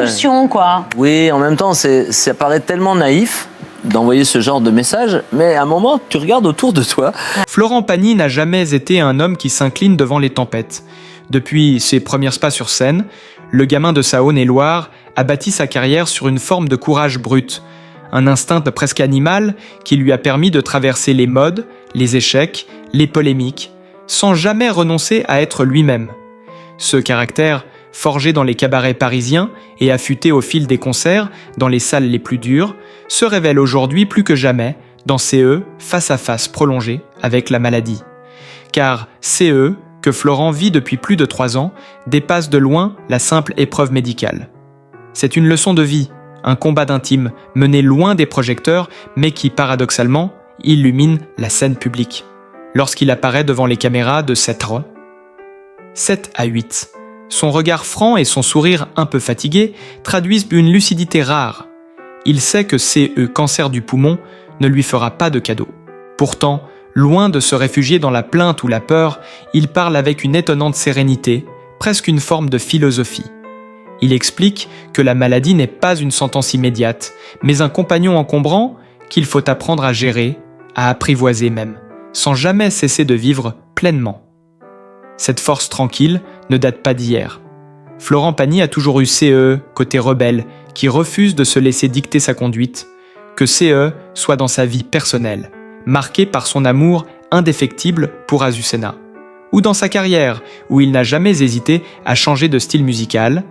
fonction, quoi. Oui, en même temps, ça paraît tellement naïf d'envoyer ce genre de message, mais à un moment, tu regardes autour de toi. Florent Pagny n'a jamais été un homme qui s'incline devant les tempêtes. Depuis ses premiers pas sur scène, le gamin de Saône-et-Loire a bâti sa carrière sur une forme de courage brut, un instinct presque animal qui lui a permis de traverser les modes, les échecs, les polémiques, sans jamais renoncer à être lui-même. Ce caractère, forgé dans les cabarets parisiens et affûté au fil des concerts dans les salles les plus dures, se révèle aujourd'hui plus que jamais dans CE face-à-face prolongé avec la maladie. Car CE, que Florent vit depuis plus de 3 ans, dépasse de loin la simple épreuve médicale. C'est une leçon de vie, un combat d'intime mené loin des projecteurs, mais qui, paradoxalement, illumine la scène publique. Lorsqu'il apparaît devant les caméras de 7 à 8, son regard franc et son sourire un peu fatigué traduisent une lucidité rare. Il sait que CE cancer du poumon ne lui fera pas de cadeau. Pourtant, loin de se réfugier dans la plainte ou la peur, il parle avec une étonnante sérénité, presque une forme de philosophie. Il explique que la maladie n'est pas une sentence immédiate, mais un compagnon encombrant qu'il faut apprendre à gérer, à apprivoiser même, sans jamais cesser de vivre pleinement. Cette force tranquille ne date pas d'hier. Florent Pagny a toujours eu CE, côté rebelle, qui refuse de se laisser dicter sa conduite, que CE soit dans sa vie personnelle, marqué par son amour indéfectible pour Azucena, ou dans sa carrière, où il n'a jamais hésité à changer de style musical,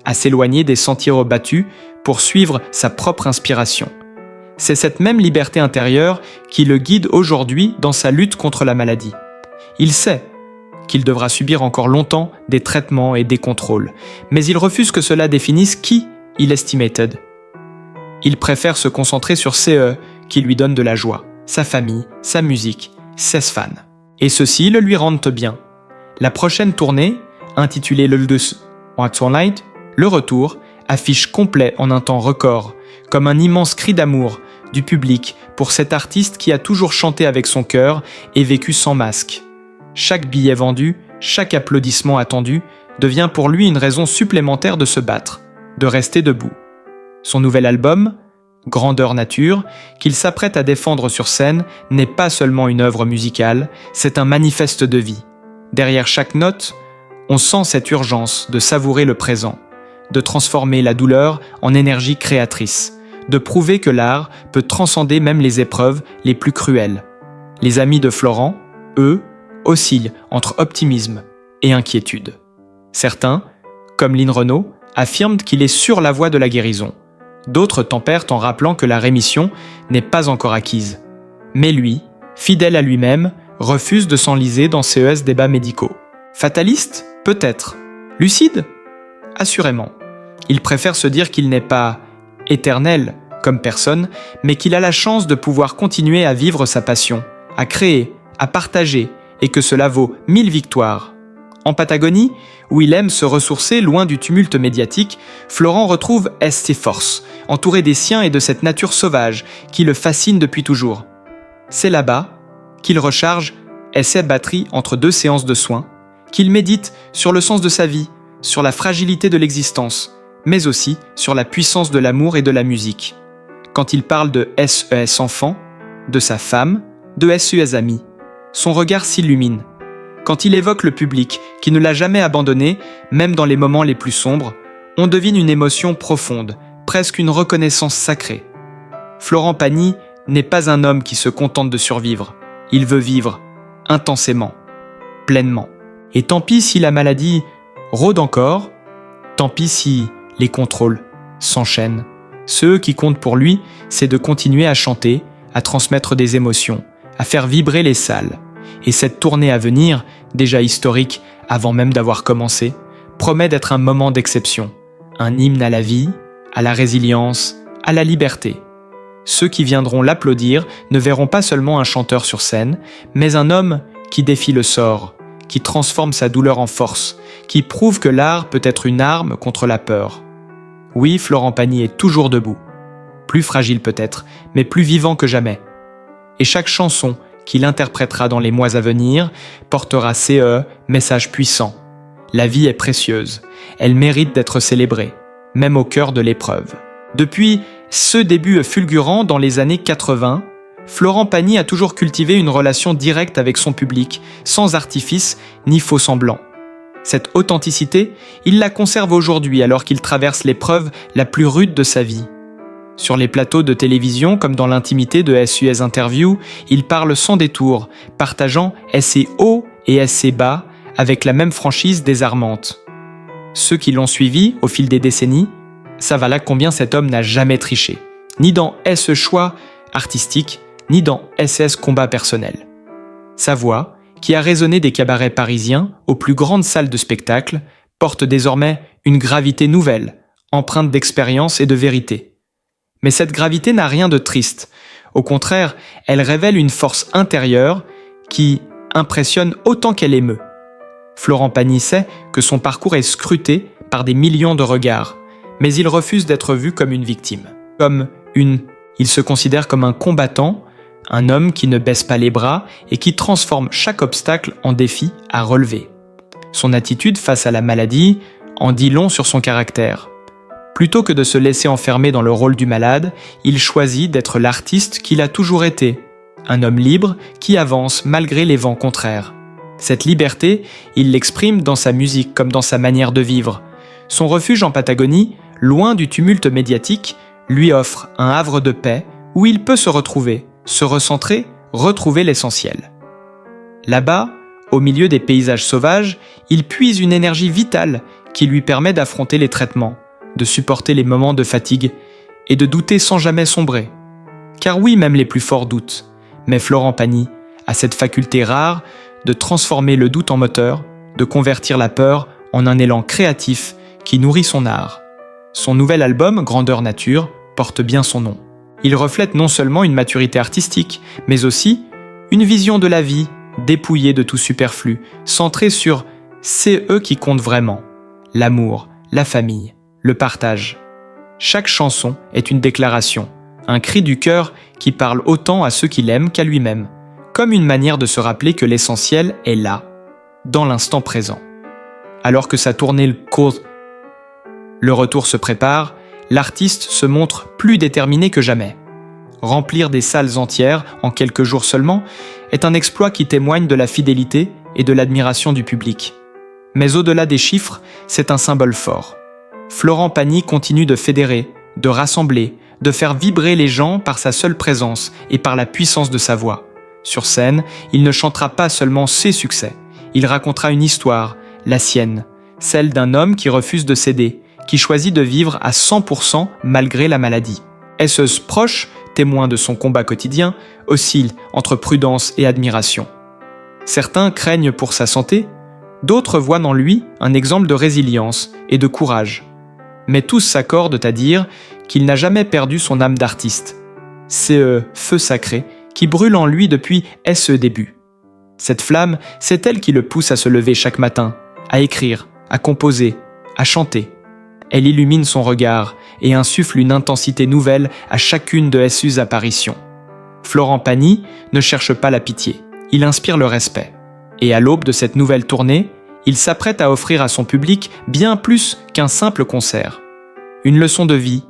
à s'éloigner des sentiers battus pour suivre sa propre inspiration. C'est cette même liberté intérieure qui le guide aujourd'hui dans sa lutte contre la maladie. Il sait qu'il devra subir encore longtemps des traitements et des contrôles, mais il refuse que cela définisse qui il estimated. Il préfère se concentrer sur CE qui lui donne de la joie, sa famille, sa musique, ses fans. Et ceux-ci le lui rendent bien. La prochaine tournée, intitulée Lulldus Light, le retour, affiche complet en un temps record, comme un immense cri d'amour du public pour cet artiste qui a toujours chanté avec son cœur et vécu sans masque. Chaque billet vendu, chaque applaudissement attendu devient pour lui une raison supplémentaire de se battre, de rester debout. Son nouvel album, Grandeur Nature, qu'il s'apprête à défendre sur scène, n'est pas seulement une œuvre musicale, c'est un manifeste de vie. Derrière chaque note, on sent cette urgence de savourer le présent, de transformer la douleur en énergie créatrice, de prouver que l'art peut transcender même les épreuves les plus cruelles. Les amis de Florent, eux, oscillent entre optimisme et inquiétude. Certains, comme Lynn Renaud, affirment qu'il est sur la voie de la guérison. D'autres tempèrent en rappelant que la rémission n'est pas encore acquise. Mais lui, fidèle à lui-même, refuse de s'enliser dans ces débats médicaux. Fataliste ? Peut-être. Lucide ? Assurément. Il préfère se dire qu'il n'est pas éternel comme personne, mais qu'il a la chance de pouvoir continuer à vivre sa passion, à créer, à partager, et que cela vaut 1000 victoires. En Patagonie, où il aime se ressourcer loin du tumulte médiatique, Florent retrouve ses forces, entouré des siens et de cette nature sauvage qui le fascine depuis toujours. C'est là-bas qu'il recharge ses batteries entre 2 séances de soins, qu'il médite sur le sens de sa vie, sur la fragilité de l'existence, mais aussi sur la puissance de l'amour et de la musique. Quand il parle de SES enfant, de sa femme, de SES amis, son regard s'illumine. Quand il évoque le public qui ne l'a jamais abandonné, même dans les moments les plus sombres, on devine une émotion profonde, presque une reconnaissance sacrée. Florent Pagny n'est pas un homme qui se contente de survivre. Il veut vivre intensément, pleinement. Et tant pis si la maladie rôde encore, tant pis si les contrôles s'enchaînent. Ce qui compte pour lui, c'est de continuer à chanter, à transmettre des émotions, à faire vibrer les salles. Et cette tournée à venir, déjà historique avant même d'avoir commencé, promet d'être un moment d'exception, un hymne à la vie, à la résilience, à la liberté. Ceux qui viendront l'applaudir ne verront pas seulement un chanteur sur scène, mais un homme qui défie le sort, qui transforme sa douleur en force, qui prouve que l'art peut être une arme contre la peur. Oui, Florent Pagny est toujours debout, plus fragile peut-être, mais plus vivant que jamais. Et chaque chanson qu'il interprétera dans les mois à venir portera message puissant. La vie est précieuse, elle mérite d'être célébrée, même au cœur de l'épreuve. Depuis ce début fulgurant dans les années 80, Florent Pagny a toujours cultivé une relation directe avec son public, sans artifice ni faux semblants. Cette authenticité, il la conserve aujourd'hui alors qu'il traverse l'épreuve la plus rude de sa vie. Sur les plateaux de télévision, comme dans l'intimité de SUS Interview, il parle sans détour, partageant ses hauts et ses bas avec la même franchise désarmante. Ceux qui l'ont suivi au fil des décennies savent là combien cet homme n'a jamais triché, ni dans ce choix artistique, ni dans SS combat personnel. Sa voix, qui a résonné des cabarets parisiens aux plus grandes salles de spectacle, porte désormais une gravité nouvelle, empreinte d'expérience et de vérité. Mais cette gravité n'a rien de triste. Au contraire, elle révèle une force intérieure qui impressionne autant qu'elle émeut. Florent Pagny sait que son parcours est scruté par des millions de regards, mais il refuse d'être vu comme une victime. Il se considère comme un combattant, un homme qui ne baisse pas les bras et qui transforme chaque obstacle en défi à relever. Son attitude face à la maladie en dit long sur son caractère. Plutôt que de se laisser enfermer dans le rôle du malade, il choisit d'être l'artiste qu'il a toujours été, un homme libre qui avance malgré les vents contraires. Cette liberté, il l'exprime dans sa musique comme dans sa manière de vivre. Son refuge en Patagonie, loin du tumulte médiatique, lui offre un havre de paix où il peut se retrouver, se recentrer, retrouver l'essentiel. Là-bas, au milieu des paysages sauvages, il puise une énergie vitale qui lui permet d'affronter les traitements, de supporter les moments de fatigue et de douter sans jamais sombrer. Car oui, même les plus forts doutent, mais Florent Pagny a cette faculté rare de transformer le doute en moteur, de convertir la peur en un élan créatif qui nourrit son art. Son nouvel album, Grandeur Nature, porte bien son nom. Il reflète non seulement une maturité artistique, mais aussi une vision de la vie dépouillée de tout superflu, centrée sur eux qui comptent vraiment, l'amour, la famille, le partage. Chaque chanson est une déclaration, un cri du cœur qui parle autant à ceux qui l'aiment qu'à lui-même, comme une manière de se rappeler que l'essentiel est là, dans l'instant présent. Alors que sa tournée le retour se prépare, l'artiste se montre plus déterminé que jamais. Remplir des salles entières en quelques jours seulement est un exploit qui témoigne de la fidélité et de l'admiration du public. Mais au-delà des chiffres, c'est un symbole fort. Florent Pagny continue de fédérer, de rassembler, de faire vibrer les gens par sa seule présence et par la puissance de sa voix. Sur scène, il ne chantera pas seulement ses succès, il racontera une histoire, la sienne, celle d'un homme qui refuse de céder, qui choisit de vivre à 100% malgré la maladie. Ses proches, témoins de son combat quotidien, oscillent entre prudence et admiration. Certains craignent pour sa santé, d'autres voient en lui un exemple de résilience et de courage. Mais tous s'accordent à dire qu'il n'a jamais perdu son âme d'artiste. C'est feu sacré qui brûle en lui depuis ce début. Cette flamme, c'est elle qui le pousse à se lever chaque matin, à écrire, à composer, à chanter. Elle illumine son regard et insuffle une intensité nouvelle à chacune de ses apparitions. Florent Pagny ne cherche pas la pitié, il inspire le respect. Et à l'aube de cette nouvelle tournée, il s'apprête à offrir à son public bien plus qu'un simple concert. Une leçon de vie,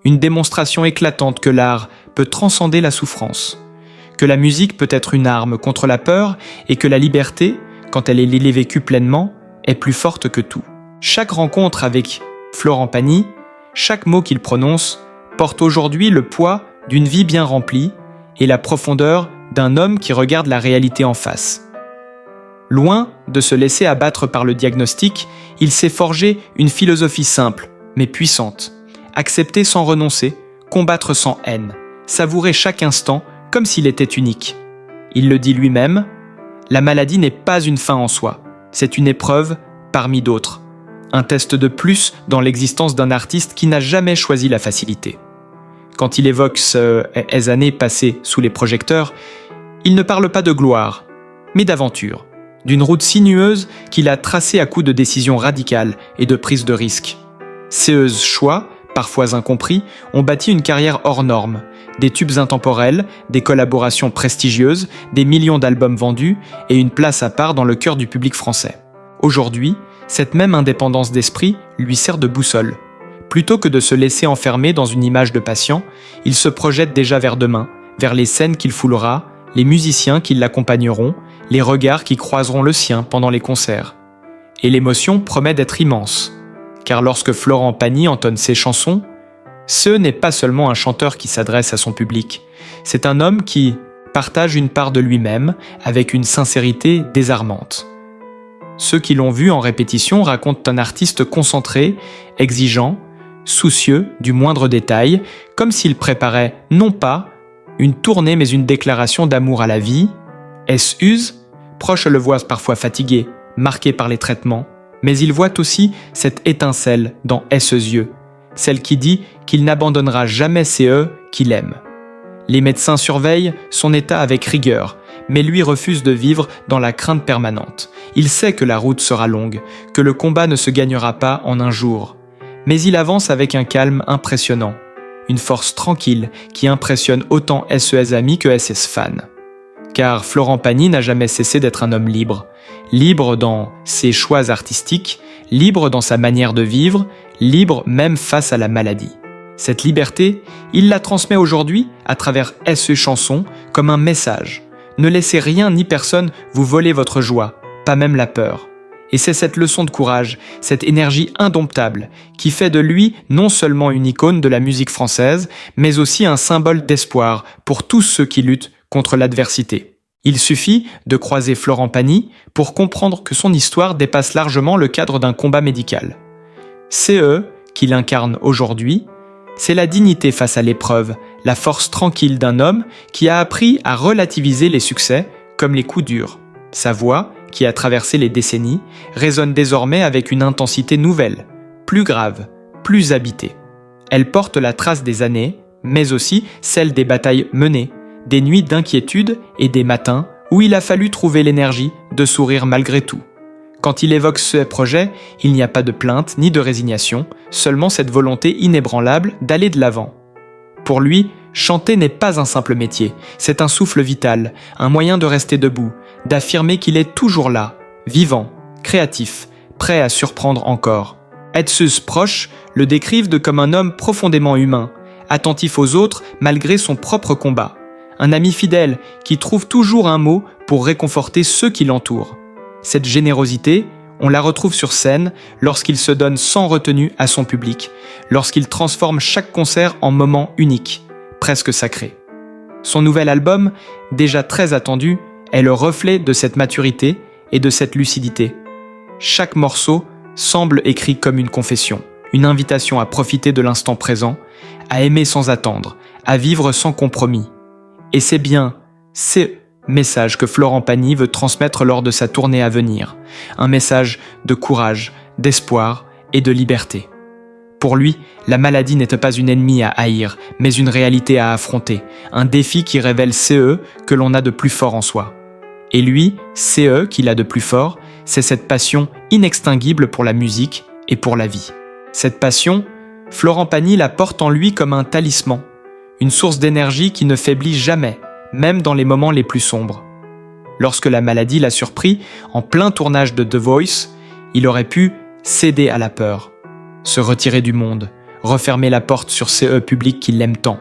une démonstration éclatante que l'art peut transcender la souffrance, que la musique peut être une arme contre la peur et que la liberté, quand elle est vécue pleinement, est plus forte que tout. Chaque rencontre avec Florent Pagny, chaque mot qu'il prononce, porte aujourd'hui le poids d'une vie bien remplie et la profondeur d'un homme qui regarde la réalité en face. Loin de se laisser abattre par le diagnostic, il s'est forgé une philosophie simple, mais puissante. Accepter sans renoncer, combattre sans haine, savourer chaque instant comme s'il était unique. Il le dit lui-même, la maladie n'est pas une fin en soi, c'est une épreuve parmi d'autres. Un test de plus dans l'existence d'un artiste qui n'a jamais choisi la facilité. Quand il évoque ces années passées sous les projecteurs, il ne parle pas de gloire, mais d'aventure, d'une route sinueuse qu'il a tracée à coups de décisions radicales et de prises de risques. Ces choix, parfois incompris, ont bâti une carrière hors norme, des tubes intemporels, des collaborations prestigieuses, des millions d'albums vendus et une place à part dans le cœur du public français. Aujourd'hui, cette même indépendance d'esprit lui sert de boussole. Plutôt que de se laisser enfermer dans une image de patient, il se projette déjà vers demain, vers les scènes qu'il foulera, les musiciens qui l'accompagneront, les regards qui croiseront le sien pendant les concerts. Et l'émotion promet d'être immense, car lorsque Florent Pagny entonne ses chansons, ce n'est pas seulement un chanteur qui s'adresse à son public, c'est un homme qui partage une part de lui-même avec une sincérité désarmante. Ceux qui l'ont vu en répétition racontent un artiste concentré, exigeant, soucieux du moindre détail, comme s'il préparait non pas une tournée mais une déclaration d'amour à la vie. S.U.S. Proche le voit parfois fatigué, marqué par les traitements, mais il voit aussi cette étincelle dans S.E. yeux, celle qui dit qu'il n'abandonnera jamais C.E. qu'il aime. Les médecins surveillent son état avec rigueur, mais lui refuse de vivre dans la crainte permanente. Il sait que la route sera longue, que le combat ne se gagnera pas en un jour. Mais il avance avec un calme impressionnant, une force tranquille qui impressionne autant SES amis que SS fans. Car Florent Pagny n'a jamais cessé d'être un homme libre. Libre dans ses choix artistiques, libre dans sa manière de vivre, libre même face à la maladie. Cette liberté, il la transmet aujourd'hui à travers SE chansons comme un message. Ne laissez rien ni personne vous voler votre joie, pas même la peur. Et c'est cette leçon de courage, cette énergie indomptable, qui fait de lui non seulement une icône de la musique française, mais aussi un symbole d'espoir pour tous ceux qui luttent contre l'adversité. Il suffit de croiser Florent Pagny pour comprendre que son histoire dépasse largement le cadre d'un combat médical. CE, qu'il incarne aujourd'hui, c'est la dignité face à l'épreuve, la force tranquille d'un homme qui a appris à relativiser les succès comme les coups durs. Sa voix, qui a traversé les décennies, résonne désormais avec une intensité nouvelle, plus grave, plus habitée. Elle porte la trace des années, mais aussi celle des batailles menées, des nuits d'inquiétude et des matins où il a fallu trouver l'énergie de sourire malgré tout. Quand il évoque ce projet, il n'y a pas de plainte ni de résignation, seulement cette volonté inébranlable d'aller de l'avant. Pour lui, chanter n'est pas un simple métier, c'est un souffle vital, un moyen de rester debout, d'affirmer qu'il est toujours là, vivant, créatif, prêt à surprendre encore. S.E. proches le décrivent comme un homme profondément humain, attentif aux autres malgré son propre combat. Un ami fidèle qui trouve toujours un mot pour réconforter ceux qui l'entourent. Cette générosité, on la retrouve sur scène lorsqu'il se donne sans retenue à son public, lorsqu'il transforme chaque concert en moment unique, presque sacré. Son nouvel album, déjà très attendu, est le reflet de cette maturité et de cette lucidité. Chaque morceau semble écrit comme une confession, une invitation à profiter de l'instant présent, à aimer sans attendre, à vivre sans compromis. Et c'est bien ce message que Florent Pagny veut transmettre lors de sa tournée à venir. Un message de courage, d'espoir et de liberté. Pour lui, la maladie n'était pas une ennemie à haïr, mais une réalité à affronter, un défi qui révèle CE que l'on a de plus fort en soi. Et lui, CE qu'il a de plus fort, c'est cette passion inextinguible pour la musique et pour la vie. Cette passion, Florent Pagny la porte en lui comme un talisman, une source d'énergie qui ne faiblit jamais, même dans les moments les plus sombres. Lorsque la maladie l'a surpris, en plein tournage de The Voice, il aurait pu céder à la peur, se retirer du monde, refermer la porte sur CE public qui l'aime tant.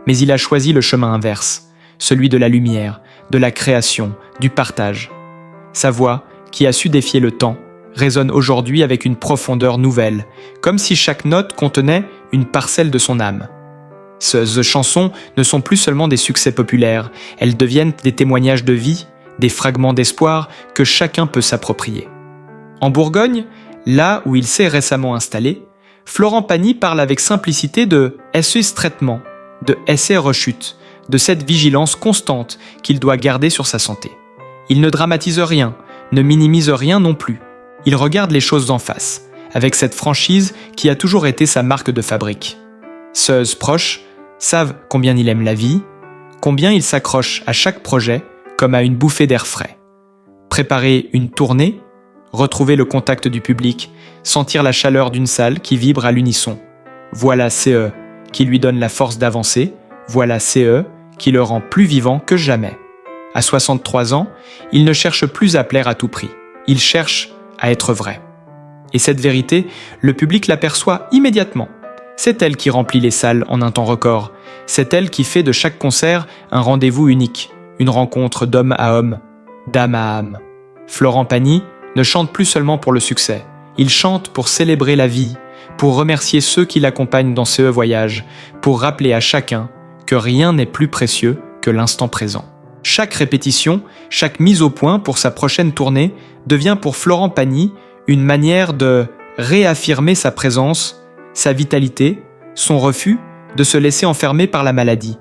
Mais il a choisi le chemin inverse, celui de la lumière, de la création, du partage. Sa voix, qui a su défier le temps, résonne aujourd'hui avec une profondeur nouvelle, comme si chaque note contenait une parcelle de son âme. Ces chansons ne sont plus seulement des succès populaires, elles deviennent des témoignages de vie, des fragments d'espoir que chacun peut s'approprier. En Bourgogne, là où il s'est récemment installé, Florent Pagny parle avec simplicité de SE traitement, de SE rechute, de cette vigilance constante qu'il doit garder sur sa santé. Il ne dramatise rien, ne minimise rien non plus. Il regarde les choses en face, avec cette franchise qui a toujours été sa marque de fabrique. Ceux proches savent combien il aime la vie, combien il s'accroche à chaque projet comme à une bouffée d'air frais. Préparer une tournée, retrouver le contact du public, sentir la chaleur d'une salle qui vibre à l'unisson. Voilà CE qui lui donne la force d'avancer, voilà CE qui le rend plus vivant que jamais. À 63 ans, il ne cherche plus à plaire à tout prix, il cherche à être vrai. Et cette vérité, le public l'aperçoit immédiatement. C'est elle qui remplit les salles en un temps record. C'est elle qui fait de chaque concert un rendez-vous unique, une rencontre d'homme à homme, d'âme à âme. Florent Pagny ne chante plus seulement pour le succès. Il chante pour célébrer la vie, pour remercier ceux qui l'accompagnent dans ce voyage, pour rappeler à chacun que rien n'est plus précieux que l'instant présent. Chaque répétition, chaque mise au point pour sa prochaine tournée devient pour Florent Pagny une manière de réaffirmer sa présence, sa vitalité, son refus de se laisser enfermer par la maladie.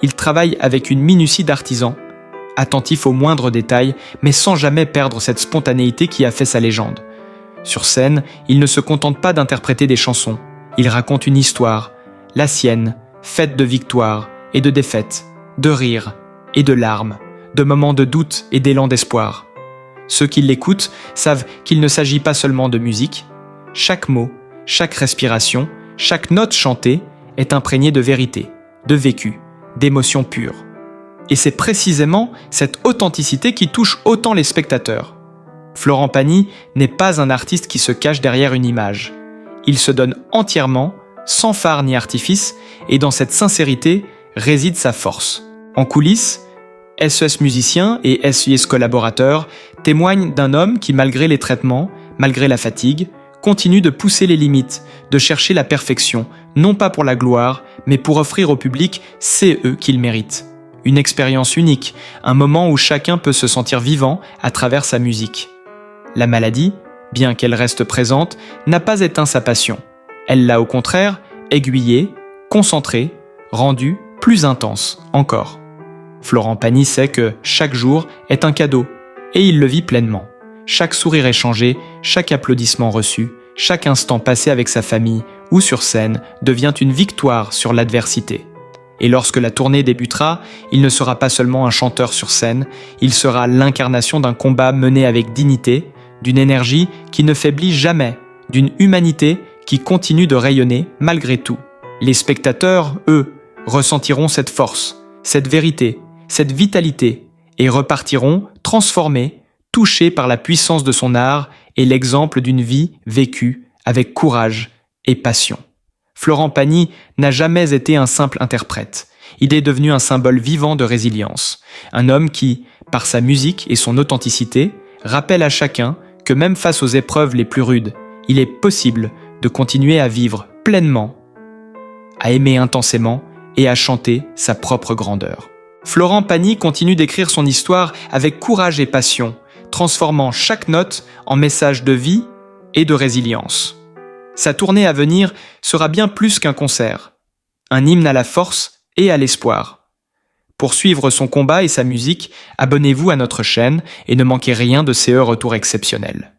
Il travaille avec une minutie d'artisan, attentif aux moindres détails, mais sans jamais perdre cette spontanéité qui a fait sa légende. Sur scène, il ne se contente pas d'interpréter des chansons. Il raconte une histoire, la sienne, faite de victoires et de défaites, de rires et de larmes, de moments de doute et d'élan d'espoir. Ceux qui l'écoutent savent qu'il ne s'agit pas seulement de musique. Chaque mot, chaque respiration, chaque note chantée est imprégnée de vérité, de vécu, d'émotions pures. Et c'est précisément cette authenticité qui touche autant les spectateurs. Florent Pagny n'est pas un artiste qui se cache derrière une image. Il se donne entièrement, sans phare ni artifice, et dans cette sincérité réside sa force. En coulisses, SES musiciens et SIS collaborateurs témoignent d'un homme qui, malgré les traitements, malgré la fatigue, continue de pousser les limites, de chercher la perfection, non pas pour la gloire, mais pour offrir au public CE qu'il mérite. Une expérience unique, un moment où chacun peut se sentir vivant à travers sa musique. La maladie, bien qu'elle reste présente, n'a pas éteint sa passion. Elle l'a au contraire aiguillée, concentrée, rendue plus intense encore. Florent Pagny sait que chaque jour est un cadeau, et il le vit pleinement. Chaque sourire échangé, chaque applaudissement reçu, chaque instant passé avec sa famille ou sur scène devient une victoire sur l'adversité. Et lorsque la tournée débutera, il ne sera pas seulement un chanteur sur scène, il sera l'incarnation d'un combat mené avec dignité, d'une énergie qui ne faiblit jamais, d'une humanité qui continue de rayonner malgré tout. Les spectateurs, eux, ressentiront cette force, cette vérité, cette vitalité, et repartiront transformés, touchés par la puissance de son art et l'exemple d'une vie vécue avec courage et passion. Florent Pagny n'a jamais été un simple interprète. Il est devenu un symbole vivant de résilience. Un homme qui, par sa musique et son authenticité, rappelle à chacun que même face aux épreuves les plus rudes, il est possible de continuer à vivre pleinement, à aimer intensément et à chanter sa propre grandeur. Florent Pagny continue d'écrire son histoire avec courage et passion, transformant chaque note en message de vie et de résilience. Sa tournée à venir sera bien plus qu'un concert, un hymne à la force et à l'espoir. Pour suivre son combat et sa musique, abonnez-vous à notre chaîne et ne manquez rien de ces retours exceptionnels.